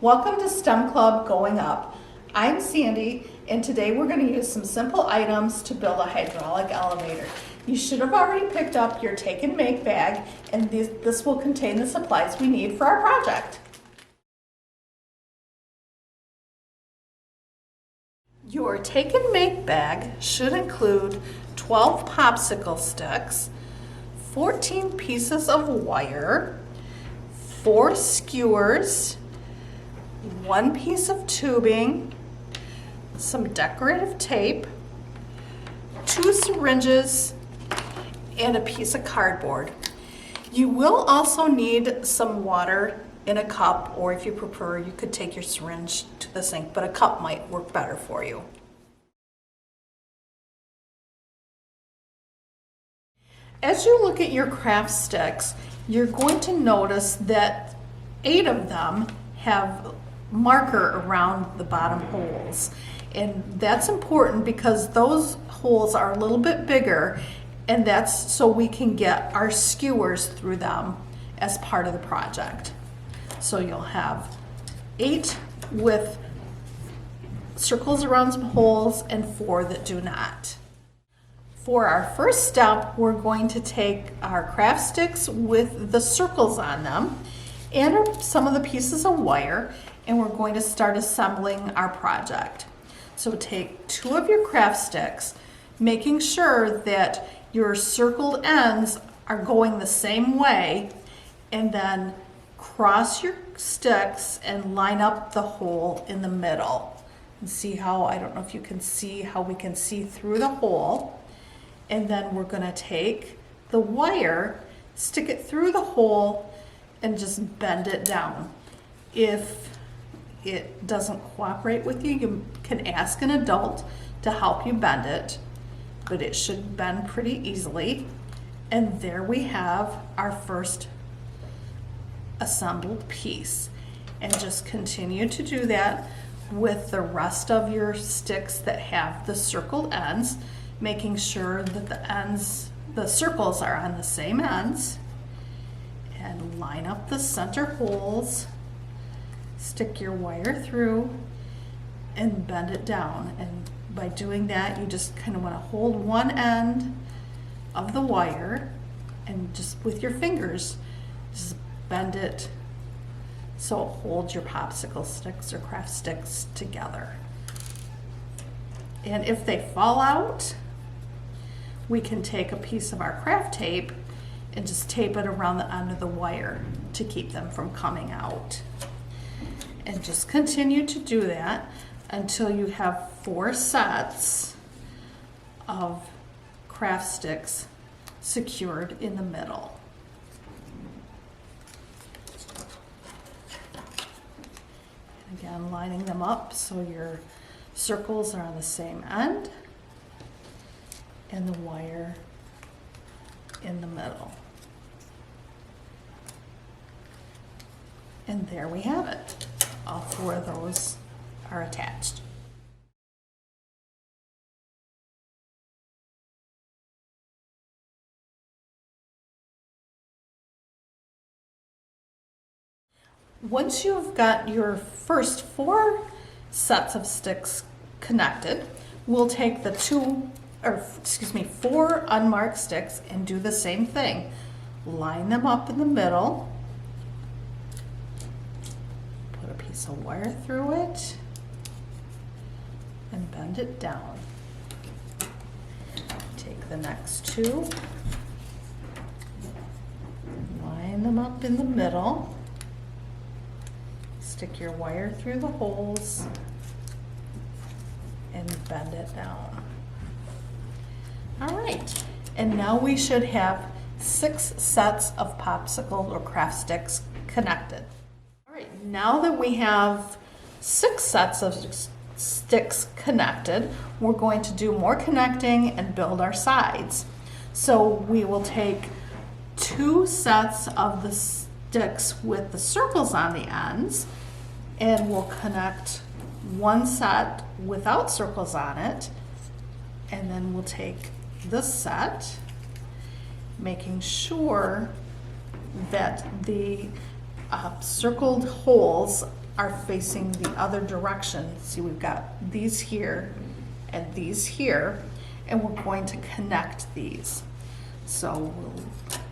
Welcome to STEM Club Going Up. I'm Sandy, and today we're going to use some simple items to build a hydraulic elevator. You should have already picked up your take and make bag, and this will contain the supplies we need for our project. Your take and make bag should include 12 popsicle sticks, 14 pieces of wire, 4 skewers, 1 piece of tubing, some decorative tape, 2 syringes, and a piece of cardboard. You will also need some water in a cup, or if you prefer, you could take your syringe to the sink, but a cup might work better for you. As you look at your craft sticks, you're going to notice that 8 of them have marker around the bottom holes, and that's important because those holes are a little bit bigger, and that's so we can get our skewers through them as part of the project. So you'll have 8 with circles around some holes and 4 that do not. For our first step, we're going to take our craft sticks with the circles on them and some of the pieces of wire, and we're going to start assembling our project. So take 2 of your craft sticks, making sure that your circled ends are going the same way, and then cross your sticks and line up the hole in the middle. And see how, I don't know if you can see how we can see through the hole. And then we're going to take the wire, stick it through the hole, and just bend it down. If it doesn't cooperate with you, you can ask an adult to help you bend it, but it should bend pretty easily. And there we have our first assembled piece. And just continue to do that with the rest of your sticks that have the circled ends, making sure that the circles are on the same ends, and line up the center holes. Stick your wire through and bend it down. And by doing that, you just kind of want to hold one end of the wire and just with your fingers, just bend it so it holds your popsicle sticks or craft sticks together. And if they fall out, we can take a piece of our craft tape and just tape it around the end of the wire to keep them from coming out. And just continue to do that until you have 4 sets of craft sticks secured in the middle. And again, lining them up so your circles are on the same end and the wire in the middle. And there we have it. All 4 of those are attached. Once you've got your first 4 sets of sticks connected, we'll take the 4 unmarked sticks and do the same thing. Line them up in the middle. Put a piece of wire through it and bend it down. Take the next 2, line them up in the middle, stick your wire through the holes and bend it down. All right, and now we should have 6 sets of popsicle or craft sticks connected. All right, now that we have 6 sets of sticks connected, we're going to do more connecting and build our sides. So we will take 2 sets of the sticks with the circles on the ends, and we'll connect 1 set without circles on it, and then we'll take this set, making sure that the circled holes are facing the other direction. See, we've got these here and these here, and we're going to connect these. So we'll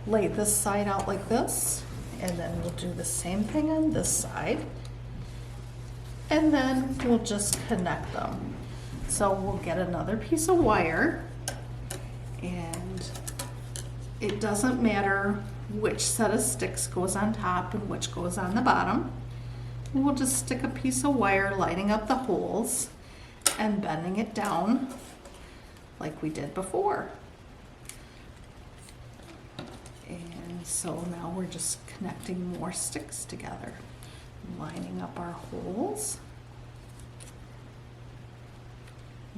lay this side out like this, and then we'll do the same thing on this side, and then we'll just connect them. So we'll get another piece of wire, and it doesn't matter which set of sticks goes on top and which goes on the bottom. We'll just stick a piece of wire lining up the holes and bending it down like we did before. And so now we're just connecting more sticks together, lining up our holes,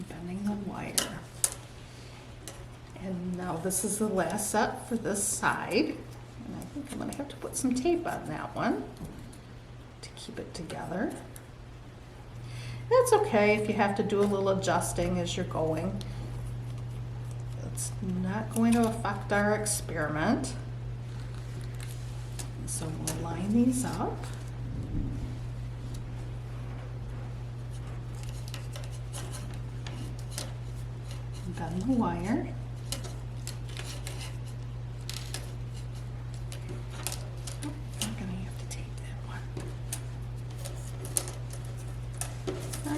bending the wire. And now this is the last set for this side. And I think I'm going to have to put some tape on that one to keep it together. That's okay if you have to do a little adjusting as you're going. It's not going to affect our experiment. So we'll line these up. Bend the wire. I'm gonna have to take that one.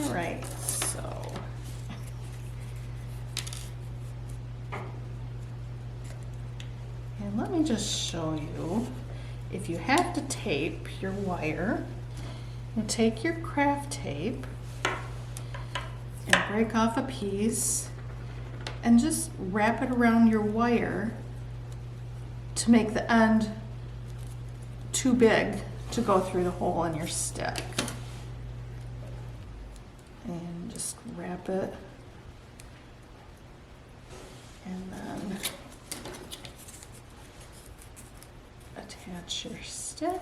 All right, so and let me just show you. If you have to tape your wire, you take your craft tape and break off a piece and just wrap it around your wire to make the end too big to go through the hole in your stick. And just wrap it, and then attach your stick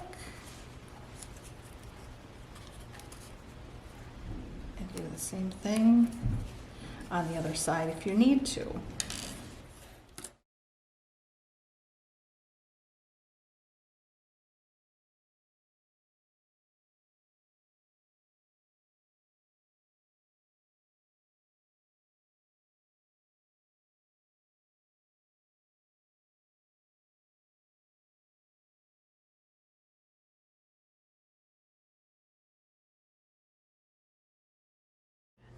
and do the same thing on the other side if you need to.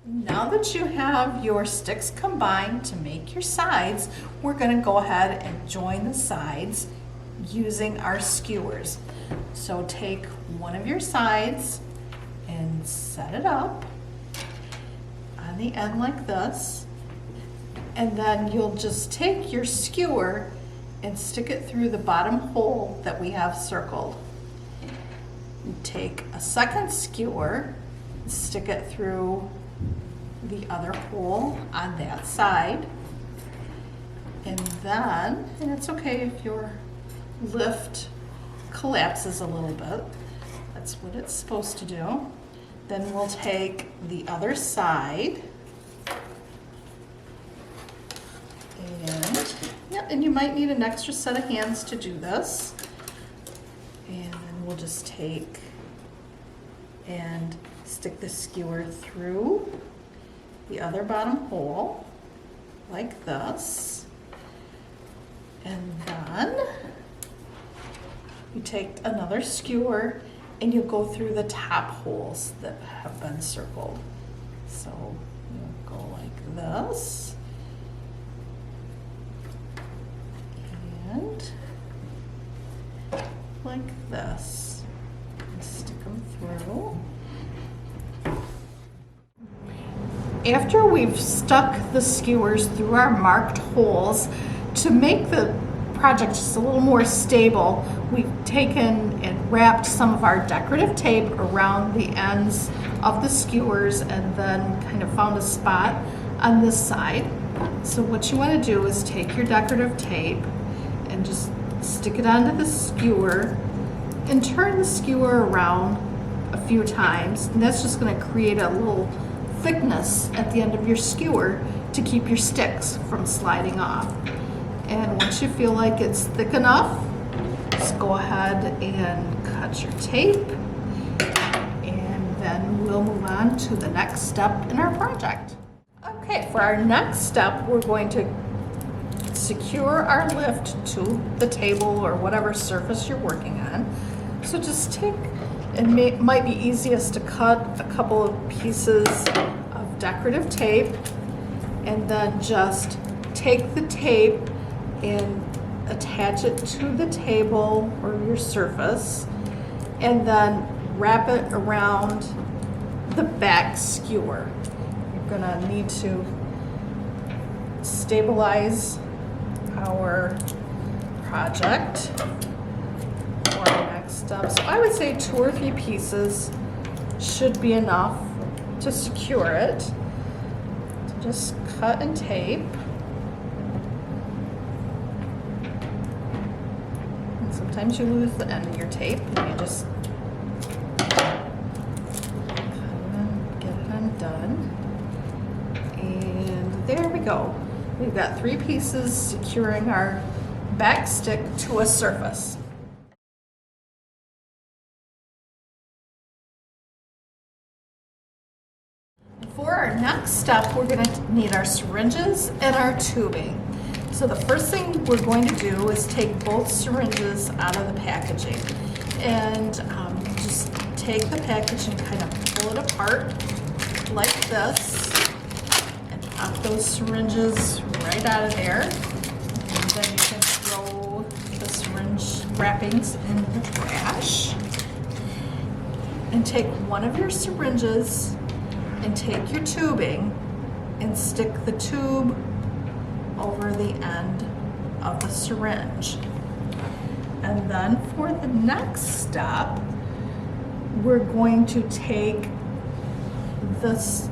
Now that you have your sticks combined to make your sides, we're going to go ahead and join the sides using our skewers. So take one of your sides and set it up on the end like this, and then you'll just take your skewer and stick it through the bottom hole that we have circled. You take a second skewer, stick it through the other hole on that side, and then, and it's okay if your lift collapses a little bit, that's what it's supposed to do. Then we'll take the other side, and yeah, and you might need an extra set of hands to do this, and then we'll just take and stick the skewer through the other bottom hole like this, and then you take another skewer and you go through the top holes that have been circled. So you'll go like this and like this, and stick them through. After we've stuck the skewers through our marked holes, to make the project just a little more stable, we've taken and wrapped some of our decorative tape around the ends of the skewers, and then kind of found a spot on this side So what you want to do is take your decorative tape and just stick it onto the skewer and turn the skewer around a few times, and that's just going to create a little thickness at the end of your skewer to keep your sticks from sliding off. And once you feel like it's thick enough, just go ahead and cut your tape, and then we'll move on to the next step in our project. Okay, for our next step, we're going to secure our lift to the table or whatever surface you're working on. So just take, it might be easiest to cut a couple of pieces of decorative tape, and then just take the tape and attach it to the table or your surface, and then wrap it around the back skewer. You're gonna need to stabilize our project for our next step. So I would say 2 or 3 pieces should be enough to secure it. So just cut and tape. And sometimes you lose the end of your tape, and you just get it undone. And there we go. We've got 3 pieces securing our back stick to a surface. For our next step, we're going to need our syringes and our tubing. So the first thing we're going to do is take both syringes out of the packaging, and just take the package and kind of pull it apart like this, and pop those syringes right out of there. And then you can throw the syringe wrappings in the trash. And take one of your syringes and take your tubing and stick the tube over the end of the syringe. And then for the next step, we're going to take this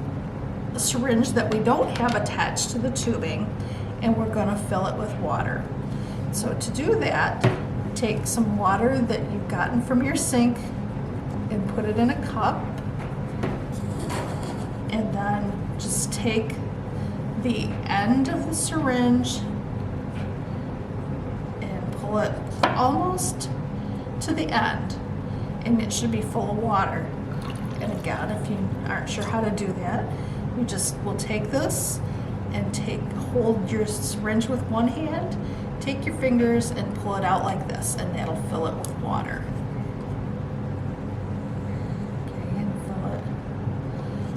syringe that we don't have attached to the tubing, and we're going to fill it with water. So to do that, take some water that you've gotten from your sink and put it in a cup, and then just take the end of the syringe and pull it almost to the end, and it should be full of water. And again, if you aren't sure how to do that, you just will take this and hold your syringe with one hand, take your fingers and pull it out like this, and that'll fill it with water. Okay, and fill it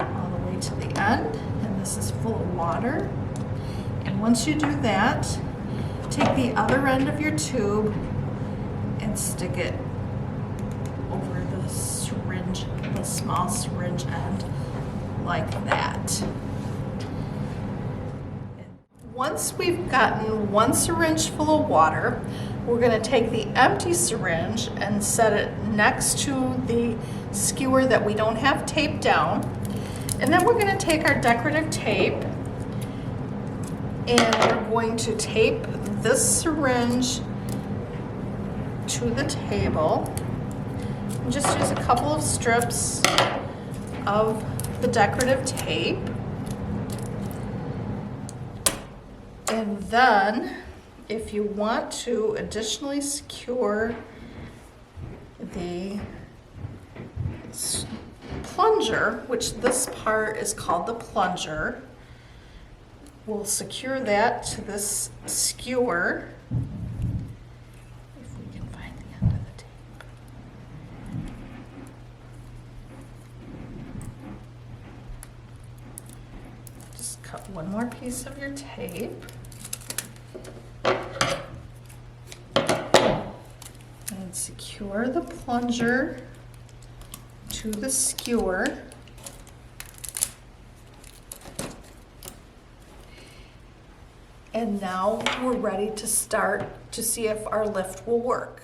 all the way to the end, and this is full of water. And once you do that, take the other end of your tube and stick it over the syringe, the small syringe end, like that. Once we've gotten one syringe full of water, we're going to take the empty syringe and set it next to the skewer that we don't have taped down. And then we're going to take our decorative tape and we're going to tape this syringe to the table. And just use a couple of strips of the decorative tape. And then, if you want to additionally secure the plunger, which this part is called the plunger, we'll secure that to this skewer. If we can find the end of the tape. Just cut one more piece of your tape. And secure the plunger to the skewer. And now we're ready to start to see if our lift will work.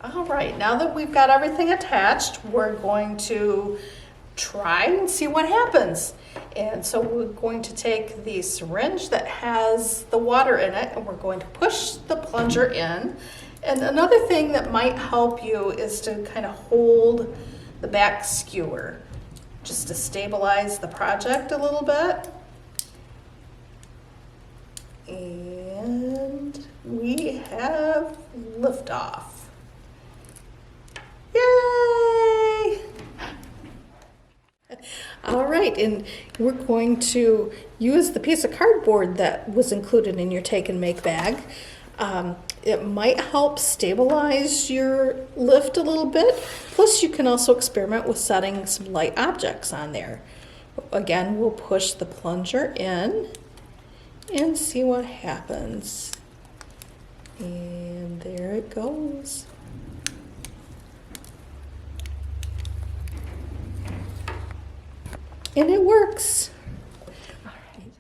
All right, now that we've got everything attached, we're going to try and see what happens. And so we're going to take the syringe that has the water in it and we're going to push the plunger in. And another thing that might help you is to kind of hold the back skewer just to stabilize the project a little bit. And we have liftoff. Yay! All right, and we're going to use the piece of cardboard that was included in your take and make bag. It might help stabilize your lift a little bit. Plus, you can also experiment with setting some light objects on there. Again, we'll push the plunger in and see what happens. And there it goes. And it works. All right.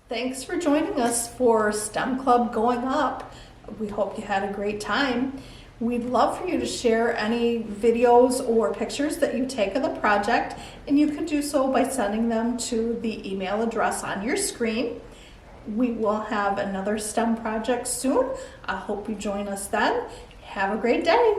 Thanks for joining us for STEM Club Going Up. We hope you had a great time. We'd love for you to share any videos or pictures that you take of the project, and you can do so by sending them to the email address on your screen. We will have another STEM project soon. I hope you join us then. Have a great day.